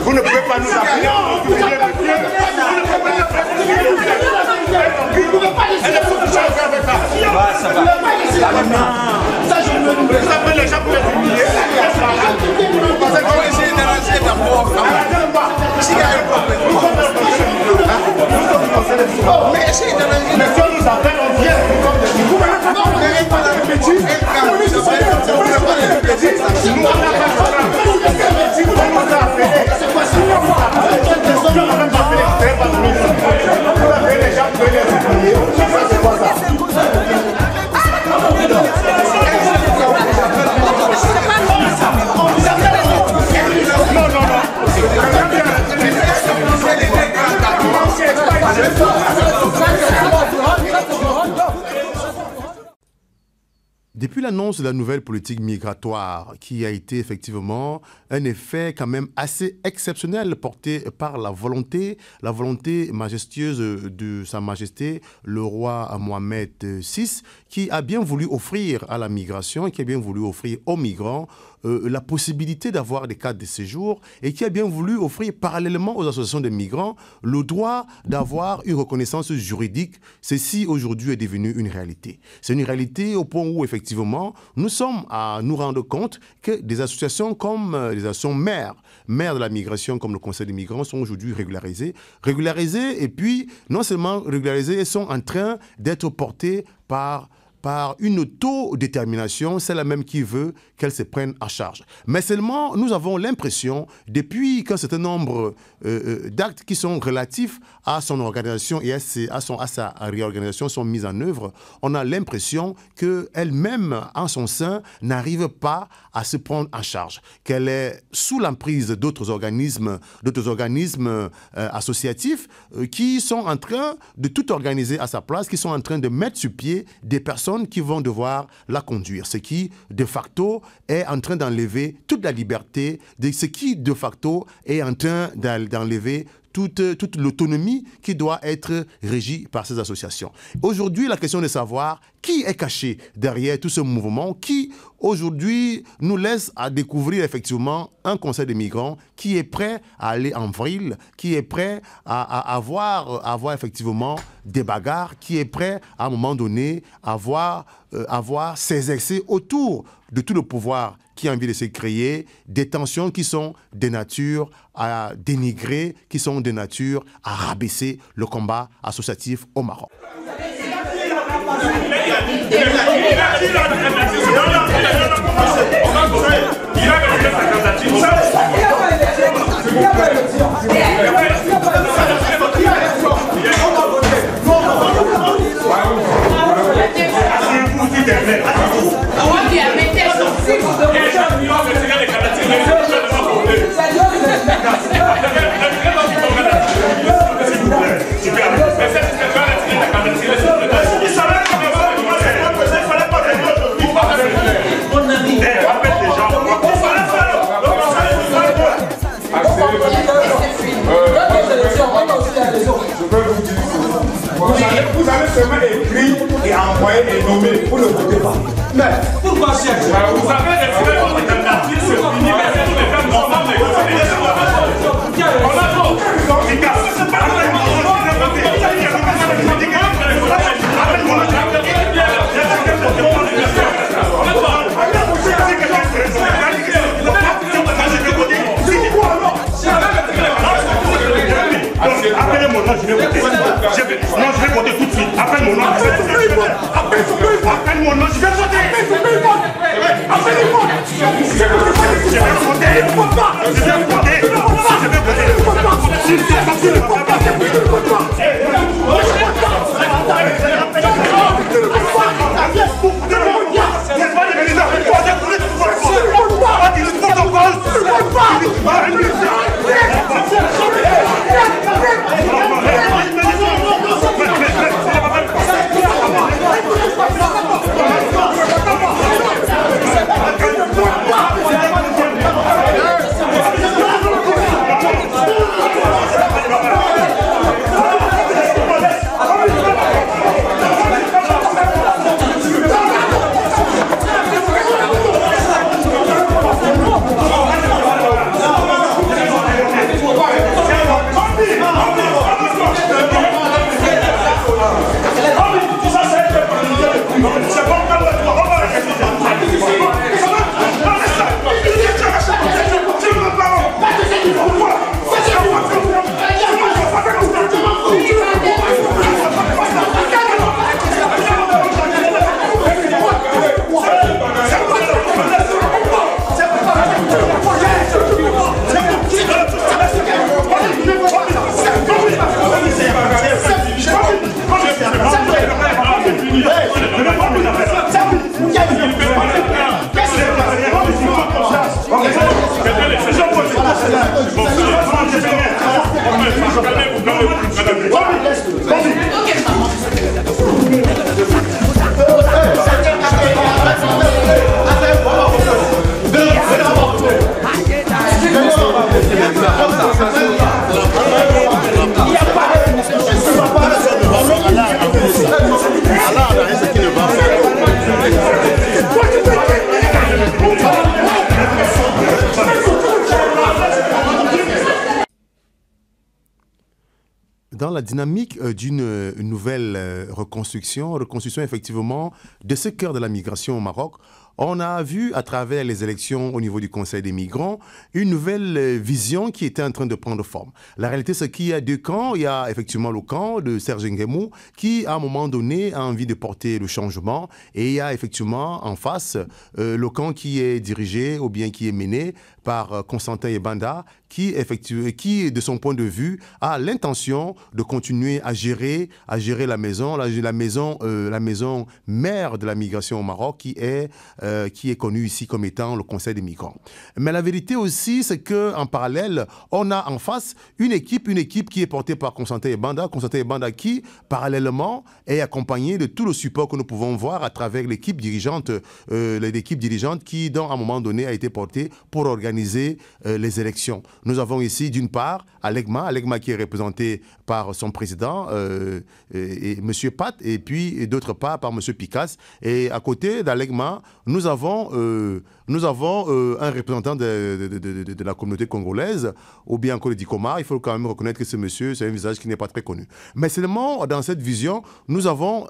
Vous ne pouvez pas nous appeler. Ça, je ne vous appelle les gens pour les humilier. Parce qu'on va essayer d'arranger d'abord. S'il y a un problème, mais essayez d'arranger. Mais si on nous appelle, on vient. Non, vous n'avez pas la répétition. Nous, on n'a pas de problème. Si vous nous appelez, c'est quoi ça? On n'a même pas fait l'extrait, pas de mission. Vous appelez les gens pour les humilier. C'est quoi ça? Depuis l'annonce de la nouvelle politique migratoire, qui a été effectivement un effet quand même assez exceptionnel porté par la volonté majestueuse de Sa Majesté, le roi Mohamed VI, qui a bien voulu offrir à la migration, qui a bien voulu offrir aux migrants la possibilité d'avoir des cartes de séjour et qui a bien voulu offrir parallèlement aux associations de migrants le droit d'avoir une reconnaissance juridique. Ceci aujourd'hui est devenu une réalité. C'est une réalité au point où effectivement nous sommes à nous rendre compte que des associations comme les associations mères de la migration comme le Conseil des migrants sont aujourd'hui régularisées et puis non seulement régularisées, elles sont en train d'être portées par une autodétermination, c'est la même qui veut qu'elles se prennent en charge. Mais seulement, nous avons l'impression, depuis qu'un certain nombre d'actes qui sont relatifs à son organisation et à sa réorganisation sont mis en œuvre, on a l'impression qu'elle-même, en son sein, n'arrive pas à se prendre en charge, qu'elle est sous l'emprise d'autres organismes associatifs qui sont en train de tout organiser à sa place, qui sont en train de mettre sur pied des personnes qui vont devoir la conduire, ce qui, de facto, est en train d'enlever toute la liberté, ce qui, de facto, est en train d'enlever toute l'autonomie qui doit être régie par ces associations. Aujourd'hui, la question de savoir qui est caché derrière tout ce mouvement, qui aujourd'hui nous laisse à découvrir effectivement un conseil des migrants qui est prêt à aller en vrille, qui est prêt à avoir effectivement des bagarres, qui est prêt à un moment donné à avoir ses excès autour de tout le pouvoir qui a envie de se créer, des tensions qui sont de nature à dénigrer, qui sont de nature à rabaisser le combat associatif au Maroc. Vous avez seulement écrit et envoyé et nommé, vous ne votez pas. Mais pourquoi chef? Vous avez décidé votre candidature, c'est fini, mais c'est tout les femmes normales, mais vous avez laissé votre on a d'autres. C'est pas appelez mon nom, je vais voter. Non, je vais voter tout de suite. Appelle mon nom. Appelle mon nom, je vais voter. Appelle-moi. Je vais voter. Je vais voter. Je vais Dans la dynamique d'une nouvelle reconstruction effectivement de ce cœur de la migration au Maroc, on a vu à travers les élections au niveau du Conseil des migrants une nouvelle vision qui était en train de prendre forme. La réalité, c'est qu'il y a deux camps. Il y a effectivement le camp de Serge Nguemou qui, à un moment donné, a envie de porter le changement. Et il y a effectivement en face le camp qui est dirigé ou bien qui est mené par Constantin Ebanda qui, de son point de vue, a l'intention de continuer à gérer la maison mère de la migration au Maroc qui est connue ici comme étant le Conseil des migrants. Mais la vérité aussi, c'est qu'en parallèle, on a en face une équipe qui est portée par Constantin Ebanda qui, parallèlement, est accompagnée de tout le support que nous pouvons voir à travers l'équipe dirigeante qui, à un moment donné, a été portée pour organiser les élections. Nous avons ici, d'une part, Alegma qui est représenté par son président, M. Pat, et puis d'autre part par M. Picasse. Et à côté d'Alegma, nous avons un représentant de la communauté congolaise, ou bien encore le Dikoma. Il faut quand même reconnaître que ce monsieur, c'est un visage qui n'est pas très connu. Mais seulement, dans cette vision, nous avons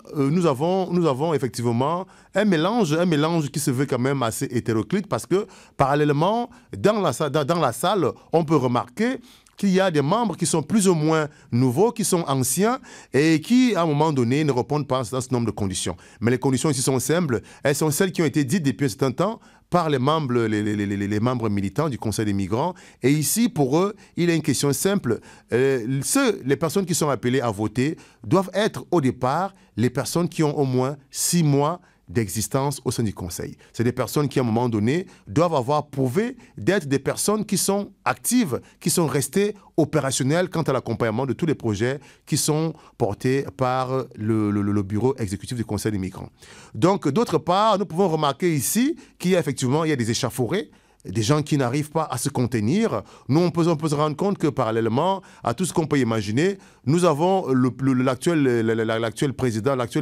effectivement un mélange qui se veut quand même assez hétéroclite, parce que, parallèlement, dans la salle, on peut remarquer qu'il y a des membres qui sont plus ou moins nouveaux, qui sont anciens et qui, à un moment donné, ne répondent pas à un certain nombre de conditions. Mais les conditions ici sont simples. Elles sont celles qui ont été dites depuis un certain temps par les membres militants du Conseil des migrants. Et ici, pour eux, il y a une question simple. Les personnes qui sont appelées à voter doivent être, au départ, les personnes qui ont au moins 6 mois d'existence au sein du Conseil. C'est des personnes qui, à un moment donné, doivent avoir prouvé d'être des personnes qui sont actives, qui sont restées opérationnelles quant à l'accompagnement de tous les projets qui sont portés par le bureau exécutif du Conseil des migrants. Donc, d'autre part, nous pouvons remarquer ici qu'il y a effectivement des échauffourées, des gens qui n'arrivent pas à se contenir. Nous, on peut se rendre compte que parallèlement à tout ce qu'on peut imaginer, nous avons l'actuel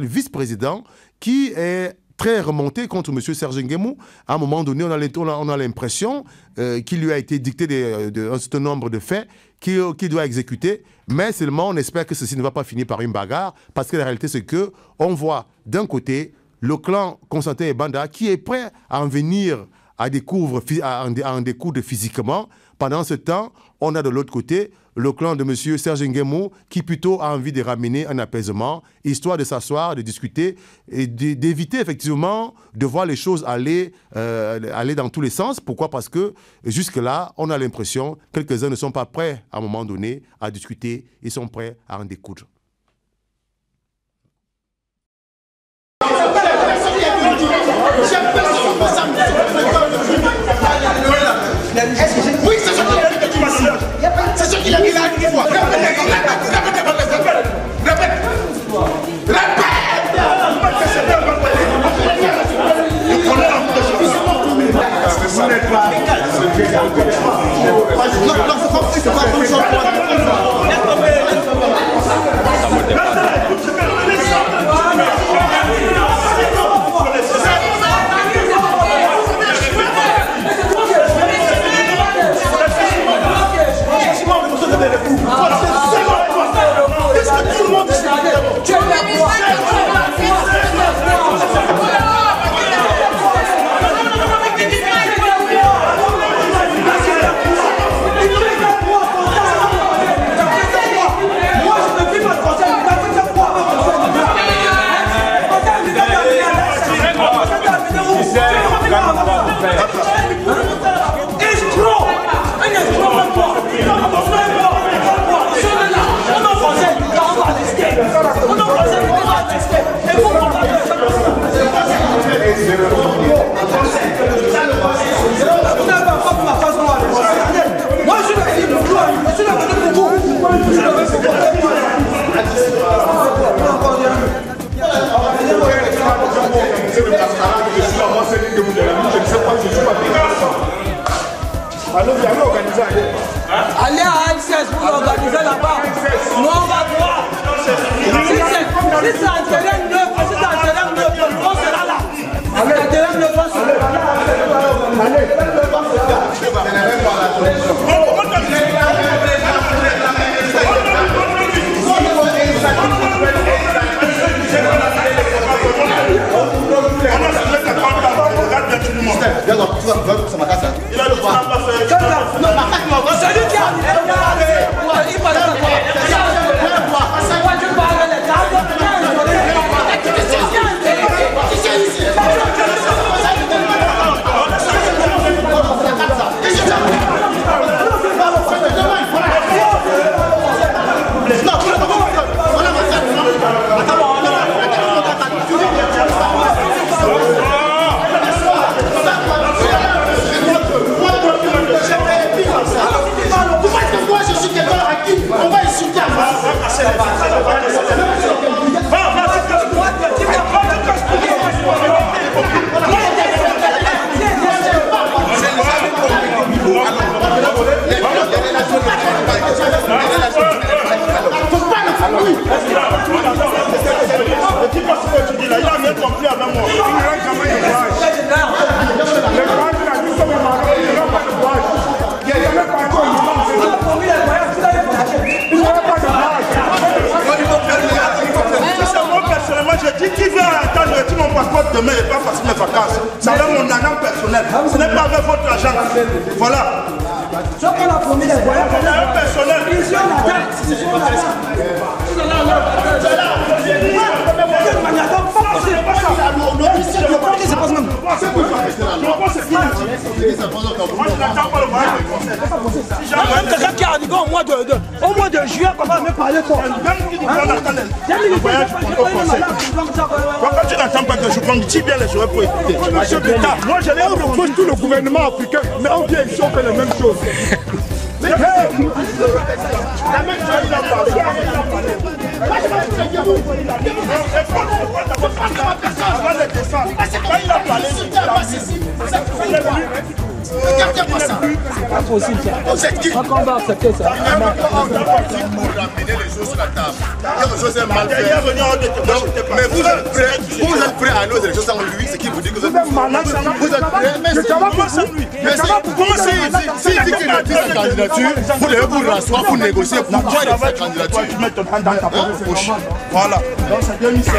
vice-président qui est très remonté contre M. Serge Nguemou. À un moment donné, on a l'impression qu'il lui a été dicté un certain nombre de faits qu'il doit exécuter, mais seulement on espère que ceci ne va pas finir par une bagarre, parce que la réalité, c'est qu'on voit d'un côté le clan Constantin Ebanda qui est prêt à en venir à en découdre physiquement. Pendant ce temps, on a de l'autre côté le clan de M. Serge Nguemou qui plutôt a envie de ramener un apaisement, histoire de s'asseoir, de discuter et d'éviter effectivement de voir les choses aller dans tous les sens. Pourquoi? Parce que jusque-là, on a l'impression que quelques-uns ne sont pas prêts à un moment donné à discuter, ils sont prêts à en découdre. Oui, c'est ce qu'il a dit ici. C'est ce qu'il a dit là une fois. Répète. Moi, je suis Allez organiser. Allez à AXS pour organiser là-bas. Nous, on va voir. Si c'est un terrain neuf, on sera là. Un terrain neuf, on sera là. Allez. Il a le droit. Celui qui a il parle de quoi? On va insulter à Il a bien compris avec moi. Personnellement, je dis qui veut attendre mon passeport demain et pas passer mes vacances. Ça va mon argent personnel. Ce n'est pas avec votre argent. Voilà. Je prends la promis des voyages. C'est un personnel. Même quelqu'un qui a arrivé au mois de juillet, comment me parler quoi? Pourquoi tu n'entends pas que je prends si bien les joueurs pour écouter? Moi je reproche tout le gouvernement africain, mais on vient ici, on fait les mêmes choses. La même chose, il a parlé. Il a parlé. Regardez-moi ça. C'est pas possible ça. Vous êtes qui? On va accepter ça. On doit partir pour ramener les choses sur la table. Quelque chose est mal fait. Mais vous êtes prêts à aller aux élections sans lui, ce qui vous dit que vous êtes malade. Vous êtes prêts? Mais comment ça lui? Comment s'il dit qu'il retire sa candidature, vous devez vous rasseoir pour négocier pourquoi il retire sa candidature. Voilà. Donc c'est 2016.